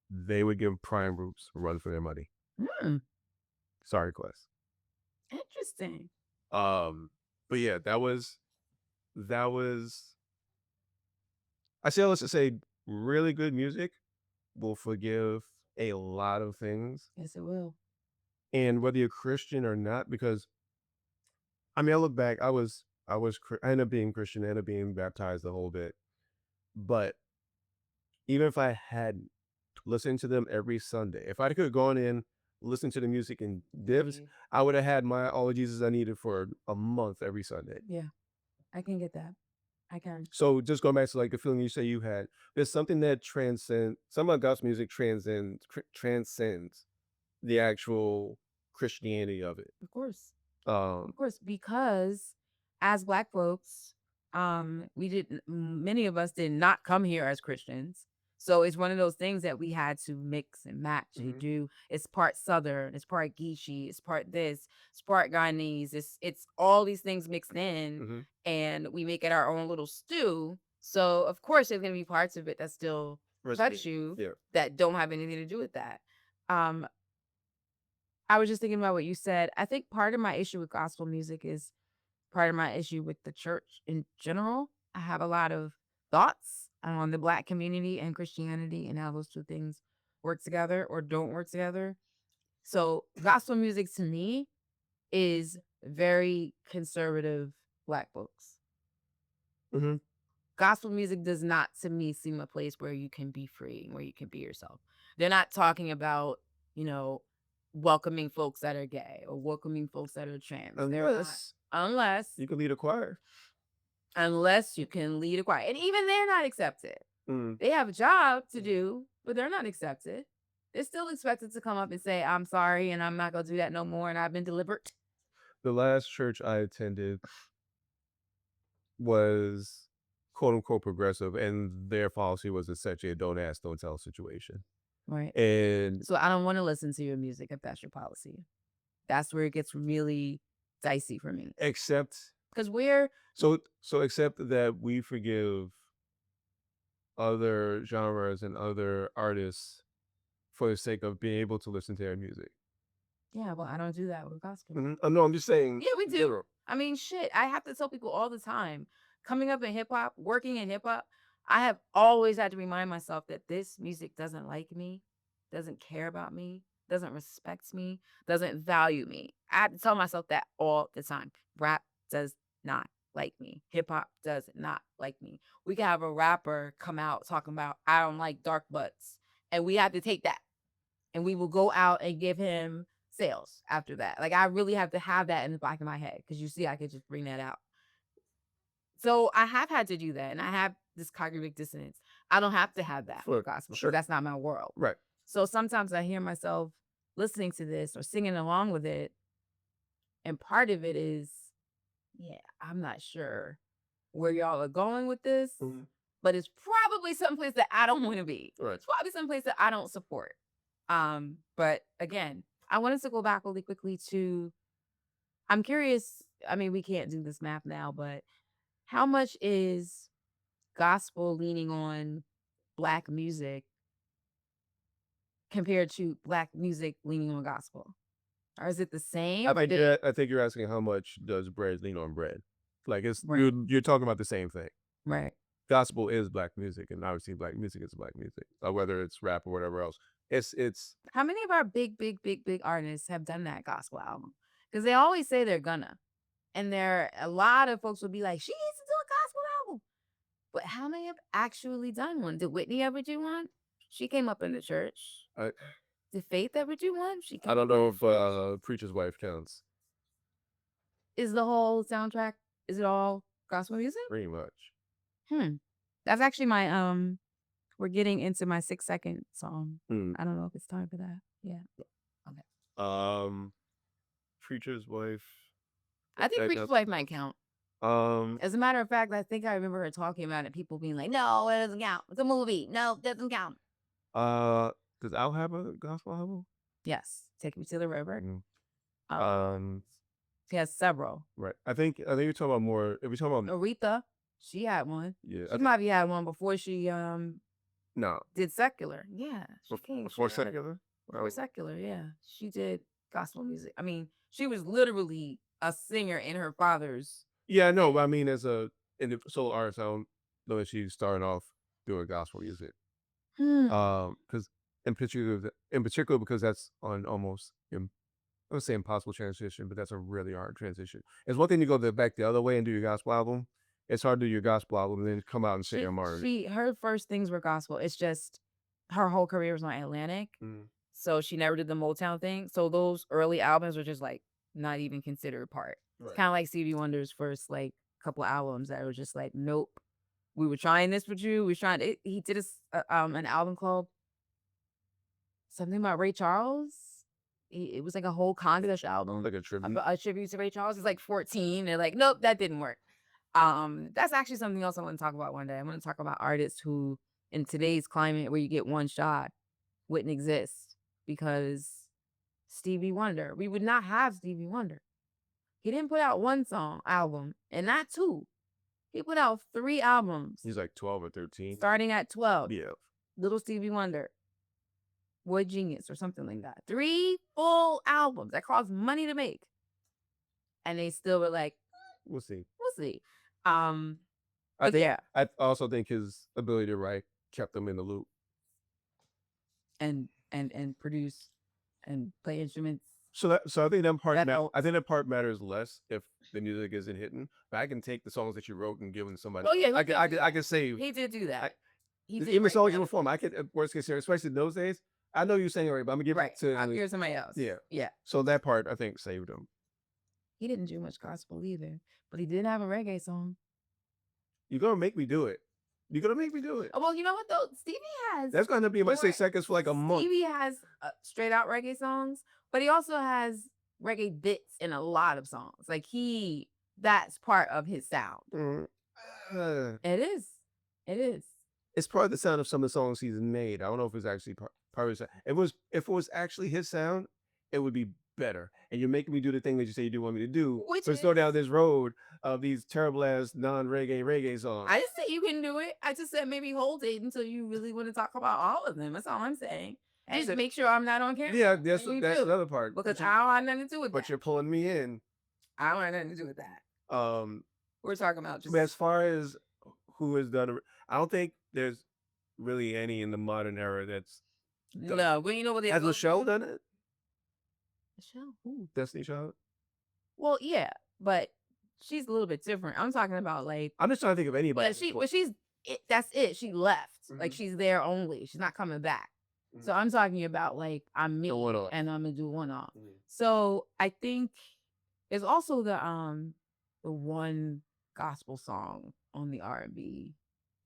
They would give prime groups a run for their money. Mm, Sorry, Quest. interesting. Um, but yeah, that was I say all this to say really good music will forgive a lot of things. Yes, it will. And whether you're Christian or not, because I mean, I look back, I ended up being Christian, I ended up being baptized the whole bit. But even if I had listened to them every Sunday, if I could have gone in, listened to the music and dipped, Leave. I would have had my all the Jesus I needed for a month every Sunday. Yeah, I can get that. I can. So just going back to like the feeling you say you had, there's something that some of gospel music transcends the actual Christianity of it. Of course. Um, Of course, because as Black folks, many of us did not come here as Christians. So it's one of those things that we had to mix and match and mhm, do. It's part Southern, it's part Geechee, it's part this, it's part Guyanese, it's all these things mixed in, mhm. and we make it our own little stew. So of course there's gonna be parts of it that still touch Resonate. you Yeah. that don't have anything to do with that. Um, I was just thinking about what you said. I think part of my issue with gospel music is part of my issue with the church in general. I have a lot of thoughts on the Black community and Christianity and how those two things work together or don't work together. So, gospel music to me is very conservative Black folks. Mhm. Gospel music does not to me seem a place where you can be free, where you can be yourself. They're not talking about, you know, welcoming folks that are gay or welcoming folks that are trans. They're not, Unless unless you can lead a choir. unless you can lead a choir. And even they're not accepted. Mm. They have a job to do, but they're not accepted. They're still expected to come up and say, I'm sorry, and I'm not gonna do that no more, and I've been delivered. The last church I attended was quote unquote progressive, and their policy was essentially a don't ask, don't tell situation. Right. And So I don't want to listen to your music if that's your policy. That's where it gets really dicey for me. except Because we're so except that we forgive other genres and other artists for the sake of being able to listen to their music. yeah, well, I don't do that with gospel. Mhm. No, I'm just saying Yeah, we in do. general. I mean, shit, I have to tell people all the time. Coming up in hip hop, working in hip hop, I have always had to remind myself that this music doesn't like me, doesn't care about me, doesn't respect me, doesn't value me. I have to tell myself that all the time. Rap does not like me. Hip hop does not like me. We can have a rapper come out talking about, I don't like dark butts. And we have to take that and we will go out and give him sales after that. Like I really have to have that in the back of my head because you see, I could just bring that out. So I have had to do that, and I have this cognitive dissonance. I don't have to have that For for gospel sure. because that's not my world. Right. So sometimes I hear myself listening to this or singing along with it, and part of it is, yeah, I'm not sure where y'all are going with this, but it's probably someplace that I don't want to be. Right. It's probably someplace that I don't support. But again, I wanted to go back really quickly to, I'm curious, I mean, we can't do this math now, but how much is gospel leaning on Black music compared to Black music leaning on gospel? Or is it the same? I think you're asking how much does bread lean on bread? Like it's Right. you're talking about the same thing. Right. Gospel is Black music, and obviously Black music is Black music, whether it's rap or whatever else. It's How many of our big artists have done that gospel album? Because they always say they're gonna. And there a lot of folks will be like, she needs to do a gospel album. But how many have actually done one? Did Whitney ever do one? She came up in the church. I Did Faith ever do one? I don't know if Preacher's Wife counts. Is the whole soundtrack, is it all gospel music? Pretty much. That's actually my we're getting into my 6-second song. Mm. I don't know if it's time for that. Yeah. Okay. Preacher's Wife. I think Preacher's Wife might count. Um, As a matter of fact, I think I remember her talking about it. People being like, "No, it doesn't count. It's a movie. No, it doesn't count." does Al have a gospel album? Yes, Take Me to the River. Mm. She has several. Right. I think you're talking about more. If we're talking about Aretha, she had one. yeah, She might have had one before she no did secular. Yeah, she came before she had- secular. Before secular, yeah, she did gospel music. I mean, she was literally a singer in her father's. Yeah, no, but I mean, as a in the solo artist, I don't know that she's starting off doing gospel music. Because in particular, because that's on almost I would say impossible transition, but that's a really hard transition. It's one thing to go back the other way and do your gospel album. It's hard to do your gospel album and then come out and say I'm already. Her first things were gospel. It's just her whole career was on Atlantic, so she never did the Motown thing. So those early albums were just like not even considered part. It's kind of like Stevie Wonder's first like couple albums that were just like, nope, we were trying this with you. We were trying. He did an album called something about Ray Charles. It was like a whole contest album, Like a tribute. a tribute to Ray Charles. It's like 14. They're like, nope, that didn't work. That's actually something else I want to talk about one day. I want to talk about artists who, in today's climate where you get one shot, wouldn't exist because Stevie Wonder. We would not have Stevie Wonder. He didn't put out one album, and not two. He put out 3 albums. He's like 12 or 13. Starting at 12. Yeah. Little Stevie Wonder. Boy Genius or something like that. 3 full albums that cost money to make. And they still were like, we'll see. We'll see. I also think his ability to write kept them in the loop. And produce and play instruments. So I think that part I think that part matters less if the music isn't hitting. But I can take the songs that you wrote and give them to somebody. Oh yeah, I can say he did do that. Even songs you perform. I could worst case scenario, especially in those days. I know you're saying it right, but I'm gonna give it to I'll give somebody else. Yeah. So that part I think saved him. He didn't do much gospel either, but he did have a reggae song. You're gonna make me do it. You're gonna make me do it. Oh, well, you know what though? Stevie has. That's gonna be in my 6 seconds for like a month. Stevie has straight out reggae songs, but he also has reggae bits in a lot of songs. Like that's part of his sound. It is. It is. It's part of the sound of some of the songs he's made. I don't know if it's actually part of his sound. If it was actually his sound, it would be better. And you're making me do the thing that you say you do want me to do. Let's go down this road of these terrible ass reggae songs. I didn't say you can do it. I just said maybe hold it until you really want to talk about all of them. That's all I'm saying. And just make sure I'm not on camera. Yeah, that's another part. Because I don't have nothing to do with that. But you're pulling me in. I don't have nothing to do with that. We're talking about just as far as who has done it, I don't think there's really any in the modern era that's no. Well, you know what? Has Michelle done it? Michelle, who? Destiny Child. Well, yeah, but she's a little bit different. I'm talking about like. I'm just trying to think of anybody. Yeah, that's it. She left. Like she's there only. She's not coming back. So I'm talking about like I'm me and I'm gonna do one off. So I think there's also the one gospel song on the R&B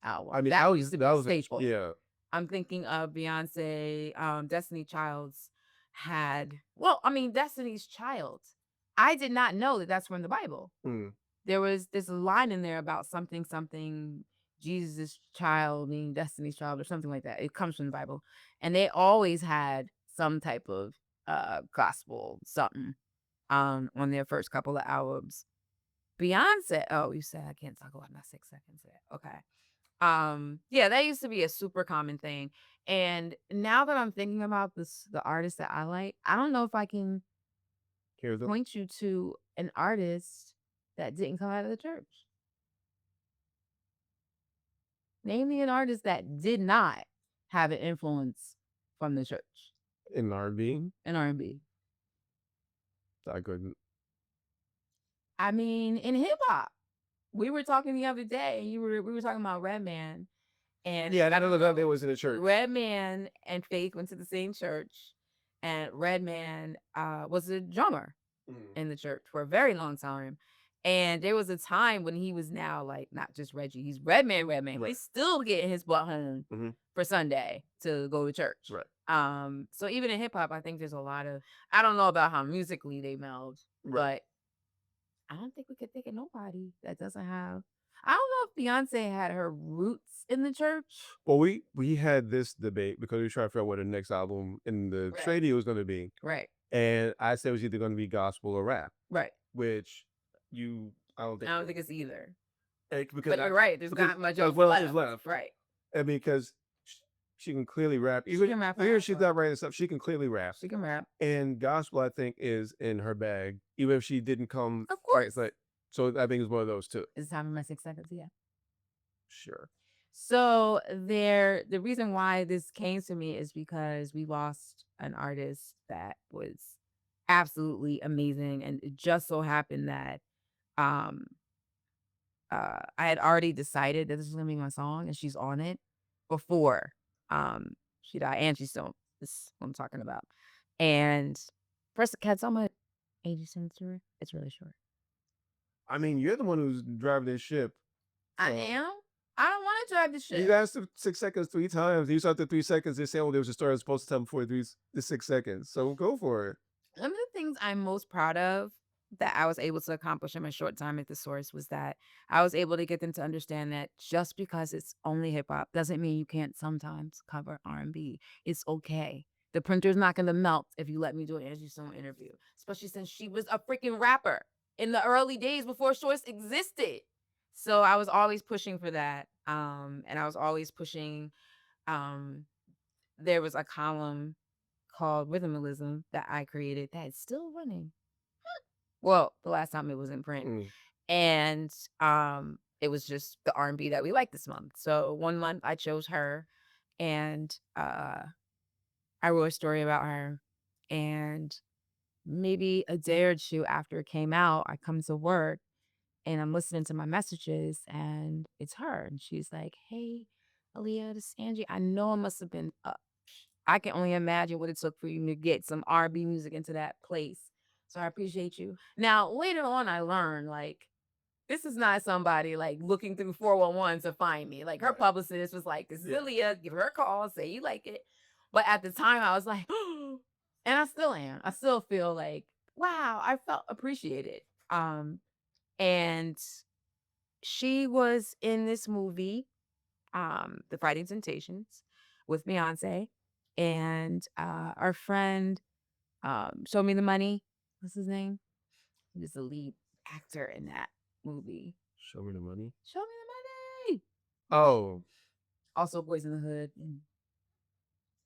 album. I mean, That used to that be was a Stage Boy. yeah. I'm thinking of Beyonce, Destiny Child's had. Well, I mean, Destiny's Child. I did not know that that's from the Bible. Mm. There was this line in there about something, something, Jesus' child being Destiny's child or something like that. It comes from the Bible. And they always had some type of gospel something on their first couple of albums. Beyonce, oh, you said I can't talk about my 6 seconds yet. Okay. Yeah, that used to be a super common thing. And now that I'm thinking about this, the artists that I like, I don't know if I can Here's them. point you to an artist that didn't come out of the church. Name me an artist that did not have an influence from the church In R&B, in R&B. I couldn't. I mean, in hip hop, we were talking the other day. We were talking about Redman, and Yeah, I that don't that know. they was in the church. Redman and Faith went to the same church, and Redman was a drummer Mm. in the church for a very long time. And there was a time when he was now like not just Reggie, he's Redman, but he's still getting his butt home Mhm. for Sunday to go to church. Right. So even in hip hop, I think there's a lot of I don't know about how musically they meld, Right. but I don't think we could think of nobody that doesn't have. I don't know if Beyonce had her roots in the church. Well, we had this debate because we were trying to figure out what the next album in the Right. trade deal was going to be, Right. and I said it was either going to be gospel or rap, Right. which I don't I think don't think it's either. because But you're right. There's not much else well left. is left. Right. I mean, because she can clearly rap. She Even can rap. here, she's not writing stuff. She can clearly rap. She can rap. And gospel, I think, is in her bag, even if she didn't come. Of course. Right, so I think it's one of those two. Is time for my 6 seconds? Yeah. Sure. So the reason why this came to me is because we lost an artist that was absolutely amazing, and it just so happened that um I had already decided that this was gonna be my song, and she's on it before she died, and she's still this is what I'm talking about. And first, can so much age sensor. It's really short. I mean, you're the one who's driving this ship. I am. I don't want to drive the ship. You asked 6 seconds 3 times. You saw the 3 seconds. They said, "Oh, there was a story I was supposed to tell before the 6 seconds." So go for it. One of the things I'm most proud of that I was able to accomplish in my short time at the source was that I was able to get them to understand that just because it's only hip hop doesn't mean you can't sometimes cover R&B. It's okay. The printer's not going to melt if you let me do an Angie Stone interview, especially since she was a freaking rapper in the early days before Shorts existed. So I was always pushing for that. And I was always pushing. Um, there was a column called Rhythmalism that I created that is still running. Well, the last time it was in print. Mm. And it was just the R&B that we liked this month. So one month I chose her, and I wrote a story about her. And maybe a day or two after it came out, I come to work and I'm listening to my messages, and it's her. And she's like, "Hey, Aliya, this is Angie. I know it must have been I can only imagine what it took for you to get some R&B music into that place. So I appreciate you." Now, later on, I learned like this is not somebody like looking through 411 to find me. Like her publicist was like, "This is Aliya. Give her a call. Say you like it." But at the time, I was like, and I still am. I still feel like, wow, I felt appreciated. And she was in this movie, The Fighting Temptations, with Beyonce, and our friend Show Me the Money. What's his name? He was the lead actor in that movie. Show me the money. Show Me the Money. Oh. Also, Boys in the Hood.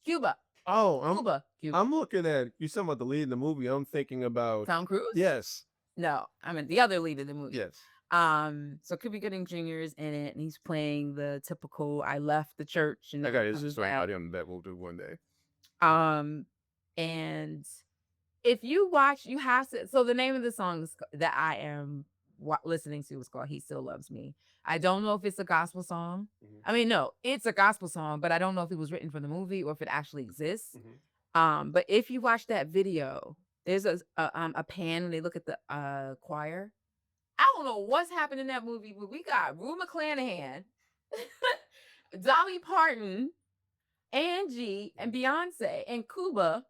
Cuba. Oh, Cuba. I'm looking at you talking about the lead in the movie. I'm thinking about Tom Cruise? Yes. No, I mean the other lead in the movie. Yes. So Cuba Gooding Jr. is in it, and he's playing the typical "I left the church" and I got his comes story out. audio on that we'll do one day. And if you watch, you have to. So the name of the song that I am listening to is called "He Still Loves Me." I don't know if it's a gospel song. I mean, no, it's a gospel song, but I don't know if it was written for the movie or if it actually exists. But if you watch that video, there's a pan when they look at the choir. I don't know what's happened in that movie, but we got Rue McClanahan Dolly Parton, Angie, and Beyonce and Cuba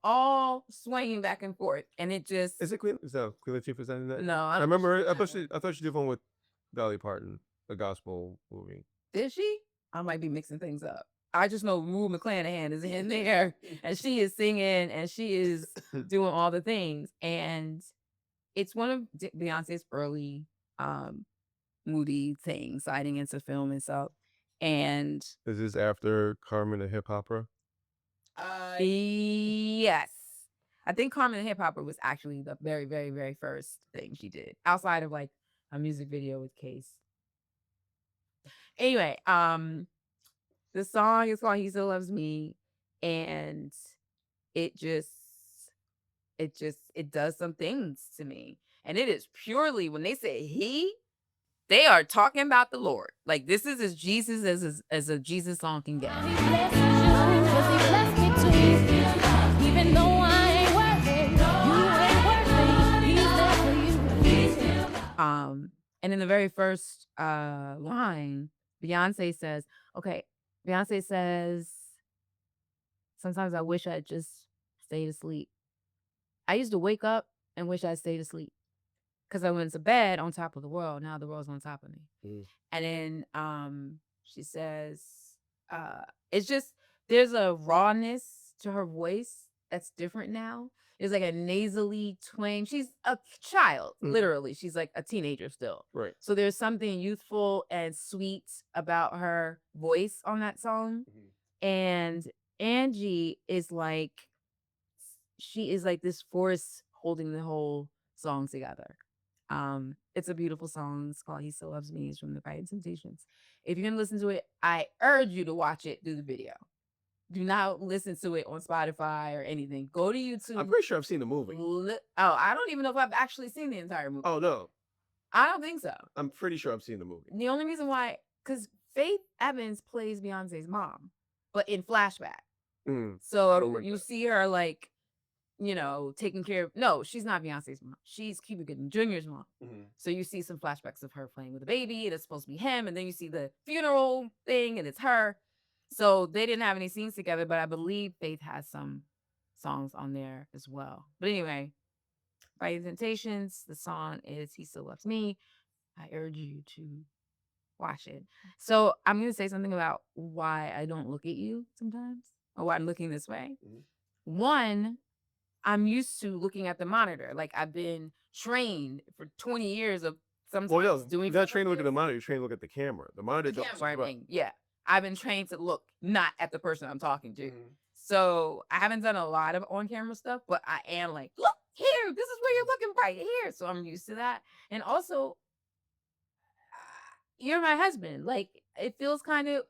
all swaying back and forth, and it just Is it Queen? Is that Queen Latifah presenting that? no. I remember. I thought she did one with Dolly Parton, a gospel movie. Did she? I might be mixing things up. I just know Rue McClanahan is in there, and she is singing, and she is doing all the things, and it's one of Beyonce's early um moody things, sliding into film and stuff. And Is this after Carmen the Hip Hopper? Yes. I think Carmen the Hip Hopper was actually the very, very, very first thing she did outside of like a music video with Case. Anyway, the song is called He Still Loves Me, and it just it does some things to me. And it is purely when they say he, they are talking about the Lord. Like this is as Jesus as a Jesus song can get. He blesses you 'cause he blessed me too. Even though I ain't worthy, you ain't worthy. He's there for you. He's still And in the very first line, Beyonce says, sometimes I wish I'd just stayed asleep. I used to wake up and wish I'd stayed asleep because I went to bed on top of the world. Now the world's on top of me. Mm. And then she says, it's just, there's a rawness to her voice that's different now. There's like a nasally twang. She's a child, literally. She's like a teenager still. Right. So there's something youthful and sweet about her voice on that song. And Angie is like, she is like this force holding the whole song together. It's a beautiful song. It's called He Still Loves Me. It's from the Quiet Temptations. If you're gonna listen to it, I urge you to watch it through the video. Do not listen to it on Spotify or anything. Go to YouTube. I'm pretty sure I've seen the movie. I don't even know if I've actually seen the entire movie. Oh no, I don't think so. I'm pretty sure I've seen the movie. The only reason why, because Faith Evans plays Beyonce's mom, but in flashback. So you see her like, taking care of. No, she's not Beyonce's mom. She's Cuba Gooding Jr.'s mom. So you see some flashbacks of her playing with a baby. And it's supposed to be him, and then you see the funeral thing, and it's her. So they didn't have any scenes together, but I believe Faith has some songs on there as well. But anyway, by the Temptations, the song is He Still Loves Me. I urge you to watch it. So I'm going to say something about why I don't look at you sometimes, or why I'm looking this way. One, I'm used to looking at the monitor. Like I've been trained for 20 years of sometimes doing. You're not trained to look at the monitor. You're trained to look at the camera. The monitor yeah. I've been trained to look not at the person I'm talking to. So I haven't done a lot of on-camera stuff, but I am like, look here, this is where you're looking right here. So I'm used to that. And also, you're my husband. Like it feels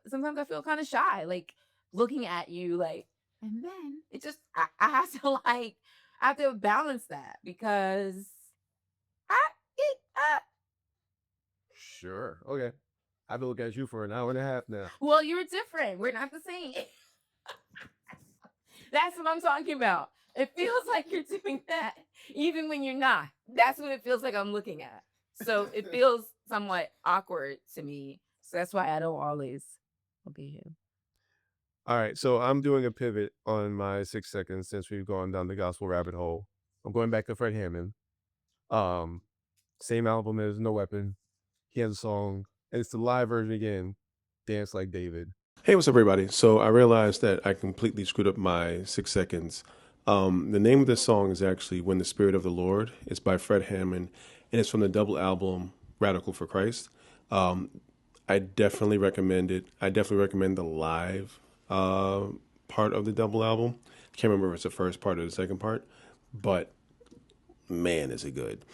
sometimes I feel kind of shy, like looking at you, like, and then it just, I have to I have to balance that because Sure. Okay. I've been looking at you for an hour and a half now. Well, you're different. We're not the same. That's what I'm talking about. It feels like you're doing that even when you're not. That's what it feels like I'm looking at. So it feels somewhat awkward to me. So that's why I don't always look at him. All right. So I'm doing a pivot on my 6 seconds since we've gone down the gospel rabbit hole. I'm going back to Fred Hammond. Same album as No Weapon. He has a song, and it's the live version again, Dance Like David. Hey, what's up, everybody? So I realized that I completely screwed up my 6 seconds. The name of this song is actually When the Spirit of the Lord. It's by Fred Hammond, and it's from the double album Radical for Christ. I definitely recommend it. I definitely recommend the live part of the double album. I can't remember if it's the first part or the second part, but man, is it good.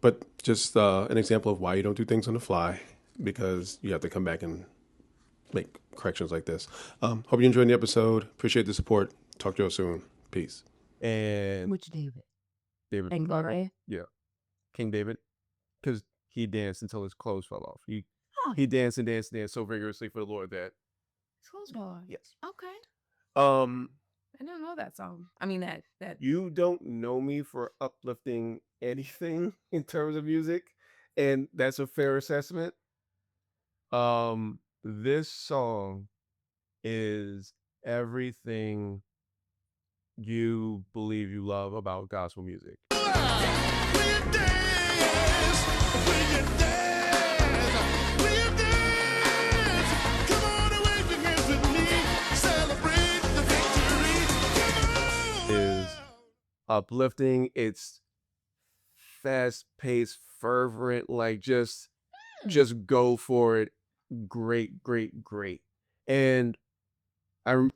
But just an example of why you don't do things on the fly, because you have to come back and make corrections like this. Hope you enjoyed the episode. Appreciate the support. Talk to you soon. Peace. And Which David? David. And Gloria? Yeah. King David. Because he danced until his clothes fell off. He danced and danced and danced so vigorously for the Lord that his clothes fell off. Yes. Okay. I don't know that song. I mean that you don't know me for uplifting anything in terms of music, and that's a fair assessment. this song is everything you believe you love about gospel music. Is uplifting. It's fast-paced, fervent, like just go for it. Great, great, great. And I'm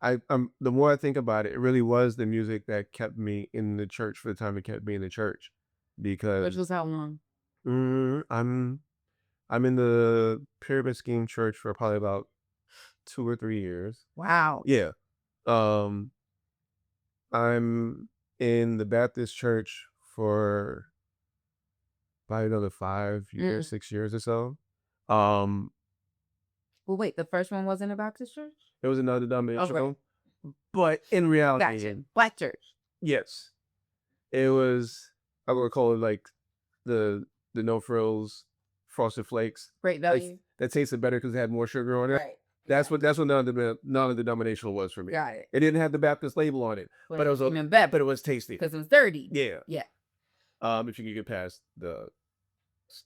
the more I think about it, it really was the music that kept me in the church for the time it kept me in the church. Which Because was how long? I'm in the Pyramid Scheme Church for probably about 2 or 3 years. Wow. Yeah. Um, I'm in the Baptist church for probably another 5 years, 6 years or so. Um, Well, wait, the first one wasn't a Baptist church? it was another denominational, Okay. but in reality, Gotcha. Black church. yes, it was. I would call it like the no frills frosted flakes. Great Like, value. that tasted better because it had more sugar on it. Right. That's what non-denominational was for me. Got it. It didn't have the Baptist label on it, but it was even better but it was tasty. because it was dirty. Yeah. Yeah. If you could get past the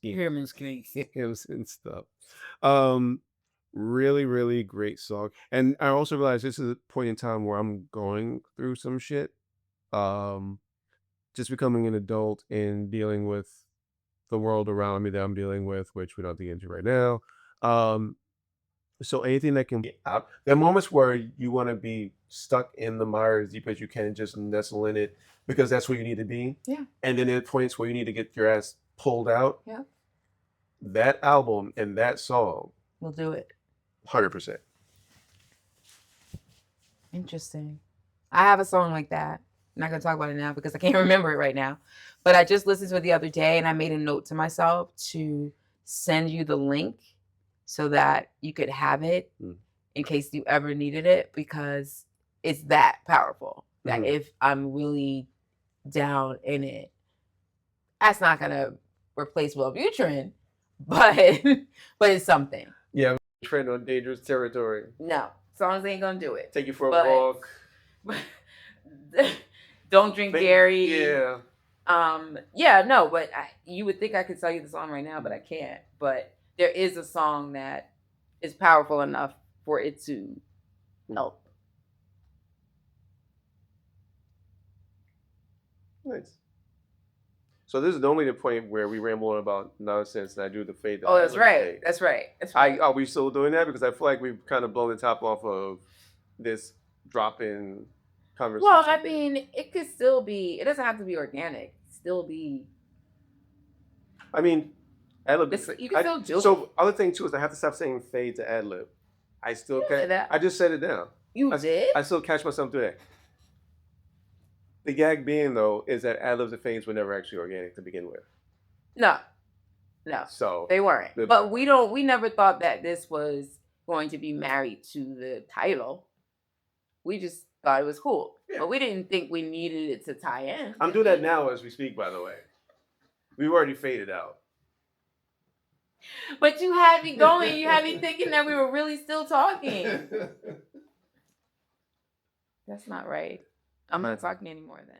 Pyramid scheme. schemes and stuff. Really, really great song. And I also realized this is a point in time where I'm going through some shit. Just becoming an adult and dealing with the world around me that I'm dealing with, which we don't have to get into right now. So anything that can get out. There are moments where you want to be stuck in the mire as deep as you can and just nestle in it because that's where you need to be. Yeah. And then there are points where you need to get your ass pulled out. Yeah. That album and that song, We'll do it. 100%. Interesting. I have a song like that. I'm not going to talk about it now because I can't remember it right now. But I just listened to it the other day and I made a note to myself to send you the link so that you could have it in case you ever needed it, because it's that powerful that if I'm really down in it, that's not going to replace Wellbutrin, but it's something. Yeah, tread on dangerous territory. No, songs ain't going to do it. Take you for a walk. Don't drink Gary. Yeah. Yeah, no, but you would think I could tell you the song right now, but I can't. But there is a song that is powerful enough for it to help. Nice. So this is only the point where we ramble on about nonsense and I do the fade. Oh, that's right. That's right. That's right. Are we still doing that? Because I feel like we've kind of blown the top off of this drop-in conversation. Well, I mean, it could still be. It doesn't have to be organic. Still be. I mean, ad-lib. You can still do it. So other thing too is I have to stop saying fade to ad-lib. I still can't. I just said it down. You did? I still catch myself doing it. The gag being though is that ad-libs and fades were never actually organic to begin with. No. So they weren't. But we never thought that this was going to be married to the title. We just thought it was cool. Yeah. But we didn't think we needed it to tie in. I'm doing that now as we speak, by the way. We've already faded out. But you had me going. You had me thinking that we were really still talking. That's not right. I'm not talking anymore then.